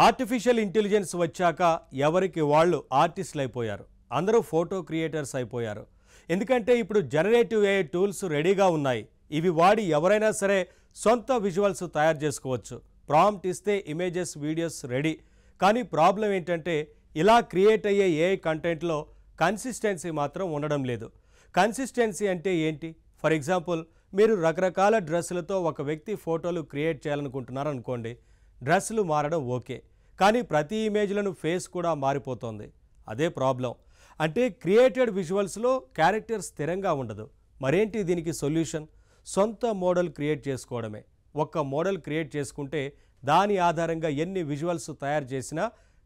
Artificial intelligence వచ్చాక ఎవరికి వాళ్ళు ఆర్టిస్టులు అయిపోయారు. అందరూ ఫోటో క్రియేటర్స్ అయిపోయారు. ఎందుకంటే ఇప్పుడు జనరేటివ్ ఏఐ టూల్స్ రెడీగా ఉన్నాయి. ఇవి వాడి ఎవరైనా సరే సొంత విజువల్స్ తయారు చేసుకోవచ్చు. ప్రాంప్ట్ ఇస్తే ఇమేజెస్, వీడియోస్ రెడీ. కానీ ప్రాబ్లం ఏంటంటే ఇలా క్రియేట్ అయ్యే ఏఐ కంటెంట్లో కన్సిస్టెన్సీ మాత్రం ఉండడం లేదు. కన్సిస్టెన్సీ అంటే ఏంటి? ఫర్ ఎగ్జాంపుల్, మీరు రకరకాల డ్రెస్సులతో ఒక వ్యక్తి ఫోటోలు క్రియేట్ చేయాలనుకుంటున్నారు అనుకోండి. డ్రెస్సులు మారడం ఓకే, కానీ ప్రతి ఇమేజ్లను ఫేస్ కూడా మారిపోతుంది. అదే ప్రాబ్లం. అంటే క్రియేటెడ్ విజువల్స్లో క్యారెక్టర్ స్థిరంగా ఉండదు. మరేంటి దీనికి సొల్యూషన్? సొంత మోడల్ క్రియేట్ చేసుకోవడమే. ఒక్క మోడల్ క్రియేట్ చేసుకుంటే దాని ఆధారంగా ఎన్ని విజువల్స్ తయారు చేసినా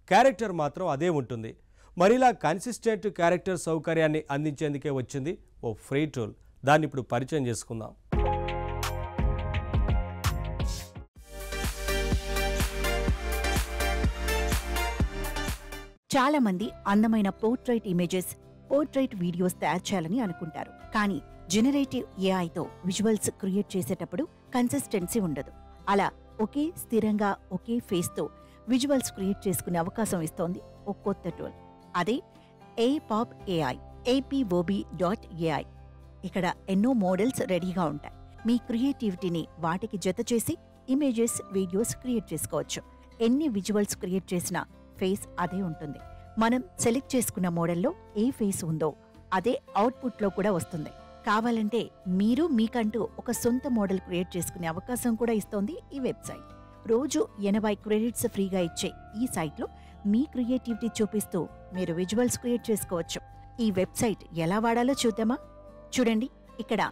క్యారెక్టర్ మాత్రం అదే ఉంటుంది. మరిలా కన్సిస్టెంట్ క్యారెక్టర్ సౌకర్యాన్ని అందించేందుకే వచ్చింది ఓ ఫ్రీ టూల్. దాన్ని ఇప్పుడు పరిచయం చేసుకుందాం. చాలా మంది అందమైన పోర్ట్రైట్ ఇమేజెస్, పోర్ట్రైట్ వీడియోస్ తయారు చేయాలని అనుకుంటారు. కానీ జనరేటివ్ ఏఐతో విజువల్స్ క్రియేట్ చేసేటప్పుడు కన్సిస్టెన్సీ ఉండదు. అలా ఒకే స్థిరంగా ఒకే ఫేస్తో విజువల్స్ క్రియేట్ చేసుకునే అవకాశం ఇస్తోంది ఓ కొత్త టూల్. అదే ఏపాప్ ఏఐ, APOB.AI. ఇక్కడ ఎన్నో మోడల్స్ రెడీగా ఉంటాయి. మీ క్రియేటివిటీని వాటికి జత చేసి ఇమేజెస్, వీడియోస్ క్రియేట్ చేసుకోవచ్చు. ఎన్ని విజువల్స్ క్రియేట్ చేసినా ఫేస్ అదే ఉంటుంది. మనం సెలెక్ట్ చేసుకున్న మోడల్లో ఏ ఫేస్ ఉందో అదే అవుట్పుట్లో కూడా వస్తుంది. కావాలంటే మీరు మీకంటూ ఒక సొంత మోడల్ క్రియేట్ చేసుకునే అవకాశం కూడా ఇస్తోంది ఈ వెబ్సైట్. రోజు 80 క్రెడిట్స్ ఫ్రీగా ఇచ్చే ఈ సైట్లో మీ క్రియేటివిటీ చూపిస్తూ మీరు విజువల్స్ క్రియేట్ చేసుకోవచ్చు. ఈ వెబ్సైట్ ఎలా వాడాలో చూద్దామా? చూడండి, ఇక్కడ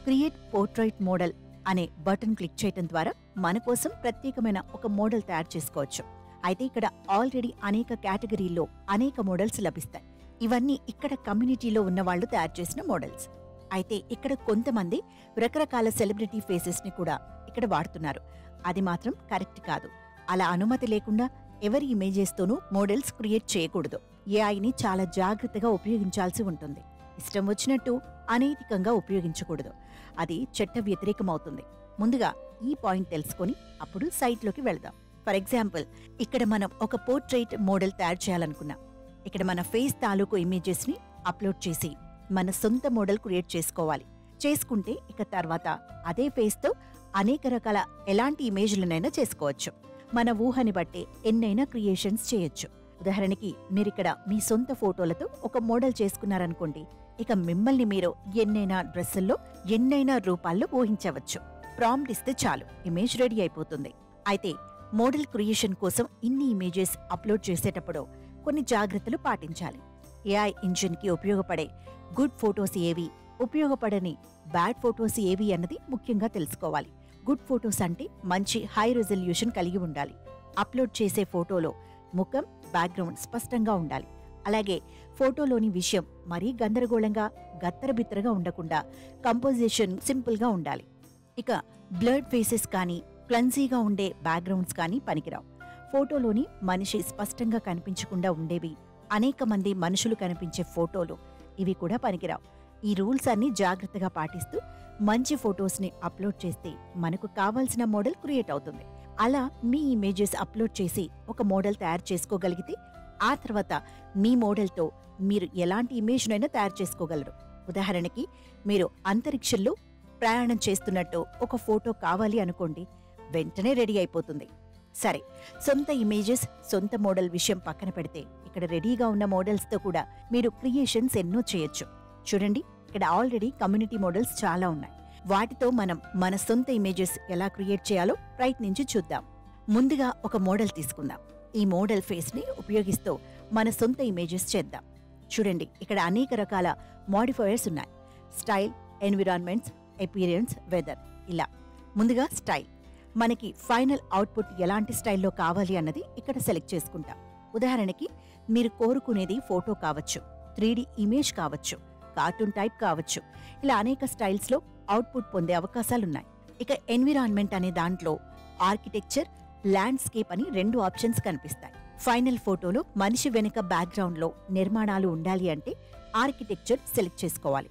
క్రియేట్ పోర్ట్రైట్ మోడల్ అనే బటన్ క్లిక్ చేయడం ద్వారా మన కోసం ప్రత్యేకమైన ఒక మోడల్ తయారు చేసుకోవచ్చు. అయితే ఇక్కడ ఆల్రెడీ అనేక కేటగిరీల్లో అనేక మోడల్స్ లభిస్తాయి. ఇవన్నీ ఇక్కడ కమ్యూనిటీలో ఉన్న వాళ్ళు తయారు చేసిన మోడల్స్. అయితే ఇక్కడ కొంతమంది రకరకాల సెలబ్రిటీ ఫేసెస్ ని కూడా ఇక్కడ వాడుతున్నారు. అది మాత్రం కరెక్ట్ కాదు. అలా అనుమతి లేకుండా ఎవరి ఇమేజెస్తోనూ మోడల్స్ క్రియేట్ చేయకూడదు. ఏఐని చాలా జాగ్రత్తగా ఉపయోగించాల్సి ఉంటుంది. ఇష్టం వచ్చినట్టు అనైతికంగా ఉపయోగించకూడదు. అది చట్ట వ్యతిరేకమవుతుంది. ముందుగా ఈ పాయింట్ తెలుసుకొని అప్పుడు సైట్లోకి వెళదాం. ఫర్ ఎగ్జాంపుల్, ఇక్కడ మనం ఒక పోర్ట్రైట్ మోడల్ తయారు చేయాలనుకున్నాం. ఇక్కడ మన ఫేస్ తాలూకు ఇమేజెస్ ని అప్లోడ్ చేసి మన సొంత మోడల్ క్రియేట్ చేసుకోవాలి. చేసుకుంటే ఇక తర్వాత అదే ఫేస్ తో అనేక రకాల ఎలాంటి ఇమేజ్లనైనా చేసుకోవచ్చు. మన ఊహని బట్టే ఎన్నైనా క్రియేషన్స్ చేయొచ్చు. ఉదాహరణకి, మీరిక్కడ మీ సొంత ఫోటోలతో ఒక మోడల్ చేసుకున్నారనుకోండి. ఇక మిమ్మల్ని మీరు ఎన్నైనా డ్రెస్సుల్లో, ఎన్నైనా రూపాల్లో ఊహించవచ్చు. ప్రాంప్ట్ ఇస్తే చాలు, ఇమేజ్ రెడీ అయిపోతుంది. అయితే మోడల్ క్రియేషన్ కోసం ఇన్ని ఇమేజెస్ అప్లోడ్ చేసేటప్పుడు కొన్ని జాగ్రత్తలు పాటించాలి. ఏఐ ఇంజిన్ కి ఉపయోగపడే గుడ్ ఫోటోస్ ఏవి, ఉపయోగపడని బ్యాడ్ ఫోటోస్ ఏవి అన్నది ముఖ్యంగా తెలుసుకోవాలి. గుడ్ ఫోటోస్ అంటే మంచి హై రెజల్యూషన్ కలిగి ఉండాలి. అప్లోడ్ చేసే ఫోటోలో ముఖం, బ్యాక్గ్రౌండ్ స్పష్టంగా ఉండాలి. అలాగే ఫోటోలోని విషయం మరీ గందరగోళంగా, గత్తరబిత్తరగా ఉండకుండా కంపోజిషన్ సింపుల్గా ఉండాలి. ఇక బ్లర్డ్ ఫేసెస్ కానీ, క్లన్సీగా ఉండే బ్యాక్గ్రౌండ్స్ కానీ పనికిరావు. ఫోటోలోని మనిషి స్పష్టంగా కనిపించకుండా ఉండేవి, అనేక మంది మనుషులు కనిపించే ఫోటోలు, ఇవి కూడా పనికిరావు. ఈ రూల్స్ అన్ని జాగ్రత్తగా పాటిస్తూ మంచి ఫొటోస్ని అప్లోడ్ చేస్తే మనకు కావాల్సిన మోడల్ క్రియేట్ అవుతుంది. అలా మీ ఇమేజెస్ అప్లోడ్ చేసి ఒక మోడల్ తయారు చేసుకోగలిగితే ఆ తర్వాత మీ మోడల్తో మీరు ఎలాంటి ఇమేజ్నైనా తయారు చేసుకోగలరు. ఉదాహరణకి, మీరు అంతరిక్షంలో ప్రయాణం చేస్తున్నట్టు ఒక ఫోటో కావాలి అనుకోండి, వెంటనే రెడీ అయిపోతుంది. సరే, సొంత ఇమేజెస్, సొంత మోడల్ విషయం పక్కన పెడితే ఇక్కడ రెడీగా ఉన్న మోడల్స్తో కూడా మీరు క్రియేషన్స్ ఎన్నో చేయొచ్చు. చూడండి, ఇక్కడ ఆల్రెడీ కమ్యూనిటీ మోడల్స్ చాలా ఉన్నాయి. వాటితో మనం మన సొంత ఇమేజెస్ ఎలా క్రియేట్ చేయాలో ప్రయత్నించి చూద్దాం. ముందుగా ఒక మోడల్ తీసుకుందాం. ఈ మోడల్ ఫేస్ని ఉపయోగిస్తూ మన సొంత ఇమేజెస్ చేద్దాం. చూడండి, ఇక్కడ అనేక రకాల మోడిఫైయర్స్ ఉన్నాయి. స్టైల్, ఎన్విరాన్మెంట్స్, అపియరెన్స్, వెదర్, ఇలా. ముందుగా స్టైల్. మనకి ఫైనల్ అవుట్పుట్ ఎలాంటి స్టైల్లో కావాలి అన్నది ఇక్కడ సెలెక్ట్ చేసుకుంటాం. ఉదాహరణకి, మీరు కోరుకునేది ఫోటో కావచ్చు, 3D ఇమేజ్ కావచ్చు, కార్టూన్ టైప్ కావచ్చు. ఇలా అనేక స్టైల్స్లో అవుట్పుట్ పొందే అవకాశాలున్నాయి. ఇక ఎన్విరాన్మెంట్ అనే దాంట్లో ఆర్కిటెక్చర్, ల్యాండ్స్కేప్ అని 2 ఆప్షన్స్ కనిపిస్తాయి. ఫైనల్ ఫోటోలో మనిషి వెనుక బ్యాక్గ్రౌండ్లో నిర్మాణాలు ఉండాలి అంటే ఆర్కిటెక్చర్ సెలెక్ట్ చేసుకోవాలి.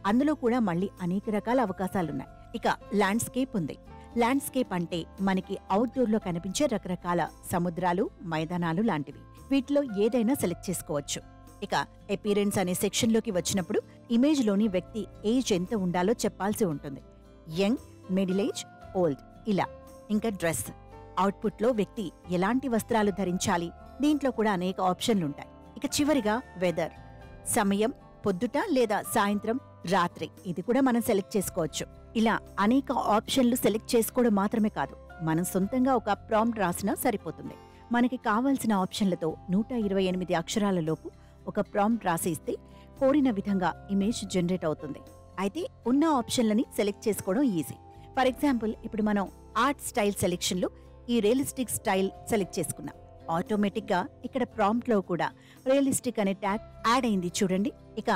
అందులో కూడా మళ్ళీ అనేక రకాల అవకాశాలున్నాయి. ఇక ల్యాండ్స్కేప్ ఉంది. ల్యాండ్స్కేప్ అంటే మనకి అవుట్డోర్లో కనిపించే రకరకాల సముద్రాలు, మైదానాలు లాంటివి. వీటిలో ఏదైనా సెలెక్ట్ చేసుకోవచ్చు. ఇక అపీరెన్స్ అనే సెక్షన్లోకి వచ్చినప్పుడు ఇమేజ్లోని వ్యక్తి ఏజ్ ఎంత ఉండాలో చెప్పాల్సి ఉంటుంది. యంగ్, మిడిల్ ఏజ్, ఓల్డ్ ఇలా. ఇంకా డ్రెస్, అవుట్పుట్లో వ్యక్తి ఎలాంటి వస్త్రాలు ధరించాలి, దీంట్లో కూడా అనేక ఆప్షన్లుంటాయి. ఇక చివరిగా వెదర్, సమయం, పొద్దుట లేదా సాయంత్రం, రాత్రి, ఇది కూడా మనం సెలెక్ట్ చేసుకోవచ్చు. ఇలా అనేక ఆప్షన్లు సెలెక్ట్ చేసుకోవడం మాత్రమే కాదు, మనం సొంతంగా ఒక ప్రాంప్ట్ రాసినా సరిపోతుంది. మనకి కావాల్సిన ఆప్షన్లతో 128 అక్షరాల లోపు ఒక ప్రాంప్ట్ రాసి ఇస్తే కోరిన విధంగా ఇమేజ్ జనరేట్ అవుతుంది. అయితే ఉన్న ఆప్షన్లని సెలెక్ట్ చేసుకోవడం ఈజీ. ఫర్ ఎగ్జాంపుల్, ఇప్పుడు మనం ఆర్ట్ స్టైల్ సెలెక్షన్లో ఈ రియలిస్టిక్ స్టైల్ సెలెక్ట్ చేసుకున్నాం. ఆటోమేటిక్గా ఇక్కడ ప్రాంప్ట్లో కూడా రియలిస్టిక్ అనే ట్యాగ్ యాడ్ అయింది చూడండి. ఇక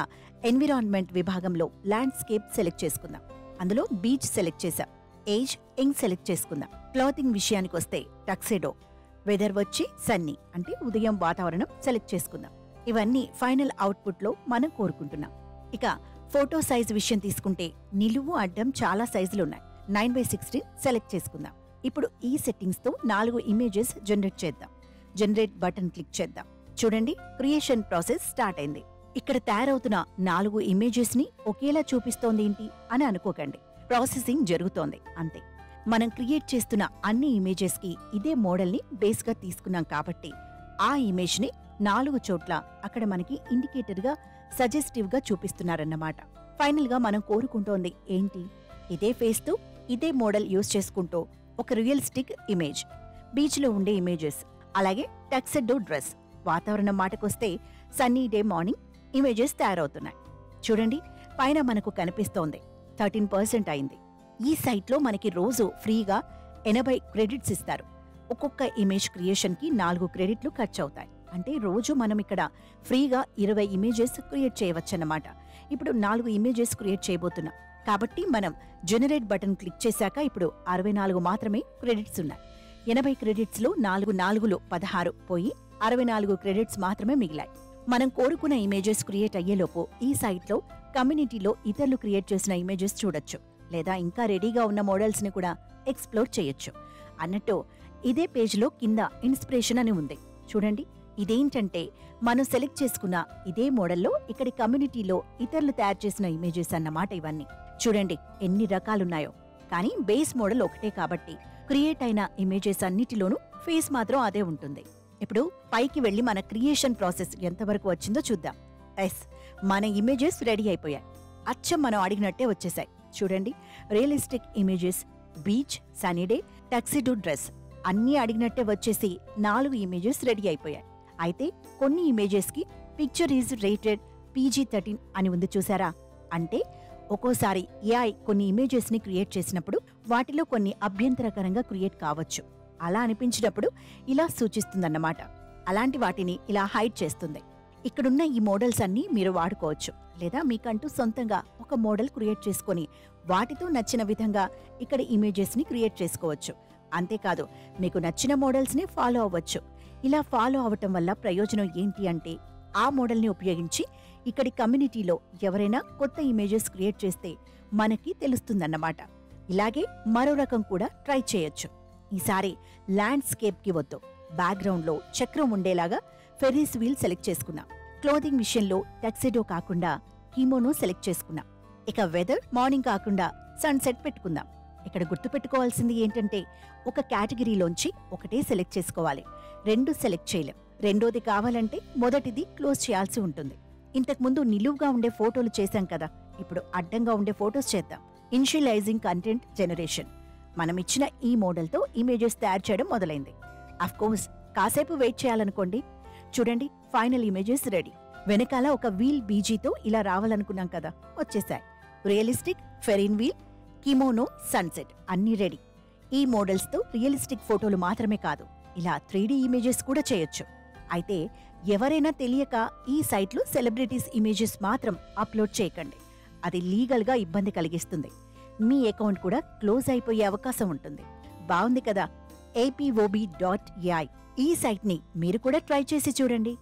ఎన్విరాన్మెంట్ విభాగంలో ల్యాండ్స్కేప్ సెలెక్ట్ చేసుకుందాం. అందులో బీచ్ సెలెక్ట్ చేసాం. ఏజ్, యంగ్ సెలెక్ట్ చేసుకుందాం. క్లాతింగ్ విషయానికి వస్తే టక్సెడో, వెదర్ వచ్చి సన్నీ అంటే ఉదయం వాతావరణం సెలెక్ట్ చేసుకుందాం. ఇవన్నీ ఫైనల్ అవుట్పుట్లో మనం కోరుకుంటున్నాం. ఇక ఫోటో సైజ్ విషయం తీసుకుంటే నిలువు, అడ్డం చాలా సైజులున్నాయి. 9:16 సెలెక్ట్ చేసుకుందాం. ఇప్పుడు ఈ సెట్టింగ్స్తో 4 ఇమేజెస్ జనరేట్ చేద్దాం. జనరేట్ బటన్ క్లిక్ చేద్దాం. చూడండి, క్రియేషన్ ప్రాసెస్ స్టార్ట్ అయింది. ఇక్కడ తయారవుతున్న 4 ఇమేజెస్ని ఒకేలా చూపిస్తోంది ఏంటి అని అనుకోకండి. ప్రాసెసింగ్ జరుగుతోంది అంతే. మనం క్రియేట్ చేస్తున్న అన్ని ఇమేజెస్కి ఇదే మోడల్ని బేస్గా తీసుకున్నాం కాబట్టి ఆ ఇమేజ్ని 4 చోట్ల అక్కడ మనకి ఇండికేటర్గా, సజెస్టివ్గా చూపిస్తున్నారన్నమాట. ఫైనల్గా మనం కోరుకుంటోంది ఏంటి? ఇదే ఫేస్తో ఇదే మోడల్ యూజ్ చేసుకుంటూ ఒక రియలిస్టిక్ ఇమేజ్, బీచ్లో ఉండే ఇమేజెస్, అలాగే టక్సెడో డ్రెస్, వాతావరణం మాటకొస్తే సన్నీ డే మార్నింగ్ ఇమేజెస్ తయారవుతున్నాయి. చూడండి, పైన మనకు కనిపిస్తోంది 13% అయింది. ఈ సైట్లో మనకి రోజు ఫ్రీగా 80 క్రెడిట్స్ ఇస్తారు. ఒక్కొక్క ఇమేజ్ క్రియేషన్కి 4 క్రెడిట్లు ఖర్చు అవుతాయి. అంటే రోజు మనం ఇక్కడ ఫ్రీగా 20 ఇమేజెస్ క్రియేట్ చేయవచ్చన్నమాట. ఇప్పుడు 4 ఇమేజెస్ క్రియేట్ చేయబోతున్నాం కాబట్టి మనం జనరేట్ బటన్ క్లిక్ చేశాక ఇప్పుడు 64 మాత్రమే క్రెడిట్స్ ఉన్నాయి. 80 క్రెడిట్స్లో 4 16 పోయి 64 క్రెడిట్స్ మాత్రమే మిగిలాయి. మనం కోరుకున్న ఇమేజెస్ క్రియేట్ అయ్యేలోపు ఈ సైట్లో కమ్యూనిటీలో ఇతరులు క్రియేట్ చేసిన ఇమేజెస్ చూడొచ్చు, లేదా ఇంకా రెడీగా ఉన్న మోడల్స్ని కూడా ఎక్స్ప్లోర్ చేయొచ్చు. అన్నట్టు ఇదే పేజ్లో కింద ఇన్స్పిరేషన్ అని ఉంది చూడండి. ఇదేంటంటే మనం సెలెక్ట్ చేసుకున్న ఇదే మోడల్లో ఇక్కడి కమ్యూనిటీలో ఇతరులు తయారు చేసిన ఇమేజెస్ అన్నమాట ఇవన్నీ. చూడండి ఎన్ని రకాలున్నాయో. కానీ బేస్ మోడల్ ఒకటే కాబట్టి క్రియేట్ అయిన ఇమేజెస్ అన్నిటిలోనూ ఫేస్ మాత్రం అదే ఉంటుంది. ఇప్పుడు పైకి వెళ్లి మన క్రియేషన్ ప్రాసెస్ ఎంతవరకు వచ్చిందో చూద్దాం. మన ఇమేజెస్ రెడీ అయిపోయాయి. అచ్చం మనం అడిగినట్టే వచ్చేసాయి. చూడండి, realistic images, beach, sunny day, tuxedo dress అన్నీ అడిగినట్టే వచ్చేసి 4 ఇమేజెస్ రెడీ అయిపోయాయి. అయితే కొన్ని ఇమేజెస్కి పిక్చర్ ఈజ్ రేటెడ్ PG-13 అని ఉంది చూసారా? అంటే ఒక్కోసారి AI కొన్ని ఇమేజెస్ని క్రియేట్ చేసినప్పుడు వాటిలో కొన్ని అభ్యంతరకరంగా క్రియేట్ కావచ్చు. అలా అనిపించినప్పుడు ఇలా సూచిస్తుందన్నమాట. అలాంటి వాటిని ఇలా హైడ్ చేస్తుంది. ఇక్కడున్న ఈ మోడల్స్ అన్నీ మీరు వాడుకోవచ్చు, లేదా మీకంటూ సొంతంగా ఒక మోడల్ క్రియేట్ చేసుకొని వాటితో నచ్చిన విధంగా ఇక్కడ ఇమేజెస్ని క్రియేట్ చేసుకోవచ్చు. అంతేకాదు, మీకు నచ్చిన మోడల్స్ని ఫాలో అవ్వచ్చు. ఇలా ఫాలో అవటం వల్ల ప్రయోజనం ఏంటి అంటే ఆ మోడల్ని ఉపయోగించి ఇక్కడి కమ్యూనిటీలో ఎవరైనా కొత్త ఇమేజెస్ క్రియేట్ చేస్తే మనకి తెలుస్తుందన్నమాట. ఇలాగే మరో రకం కూడా ట్రై చేయొచ్చు. ఈసారి ల్యాండ్స్కేప్కి వద్దు, బ్యాక్గ్రౌండ్లో చక్రం ఉండేలాగా ఫెర్రీస్ వీల్ సెలెక్ట్ చేసుకున్నాం. క్లోదింగ్ విషయంలో టక్సెడో కాకుండా కీమోనో సెలెక్ట్ చేసుకున్నాం. ఇక వెదర్ మార్నింగ్ కాకుండా సన్సెట్ పెట్టుకుందాం. ఇక్కడ గుర్తుపెట్టుకోవాల్సింది ఏంటంటే ఒక కేటగిరీలోంచి ఒకటే సెలెక్ట్ చేసుకోవాలి. 2 సెలెక్ట్ చేయలేం. రెండోది కావాలంటే మొదటిది క్లోజ్ చేయాల్సి ఉంటుంది. ఇంతకుముందు నిలువుగా ఉండే ఫోటోలు చేశాం కదా, ఇప్పుడు అడ్డంగా ఉండే ఫోటోస్ చేద్దాం. Initialising content generation. మనం ఇచ్చిన ఈ మోడల్తో ఇమేజెస్ తయారు చేయడం మొదలైంది. అఫ్కోర్స్ కాసేపు వెయిట్ చేయాలనుకోండి. చూడండి, ఫైనల్ ఇమేజెస్ రెడీ. వెనకాల ఒక వీల్ బీజీతో ఇలా రావాలనుకున్నాం కదా, వచ్చేసాయి. రియలిస్టిక్, ఫెరిన్ వీల్, కిమోనో, సన్సెట్ అన్నీ రెడీ. ఈ మోడల్స్తో రియలిస్టిక్ ఫోటోలు మాత్రమే కాదు, ఇలా 3D ఇమేజెస్ కూడా చేయొచ్చు. అయితే ఎవరైనా తెలియక ఈ సైట్లో సెలబ్రిటీస్ ఇమేజెస్ మాత్రం అప్లోడ్ చేయకండి. అది లీగల్గా ఇబ్బంది కలిగిస్తుంది. మీ అకౌంట్ కూడా క్లోజ్ అయిపోయే అవకాశం ఉంటుంది. బాగుంది కదా? APOB.ai. ఈ సైట్ని మీరు కూడా ట్రై చేసి చూడండి.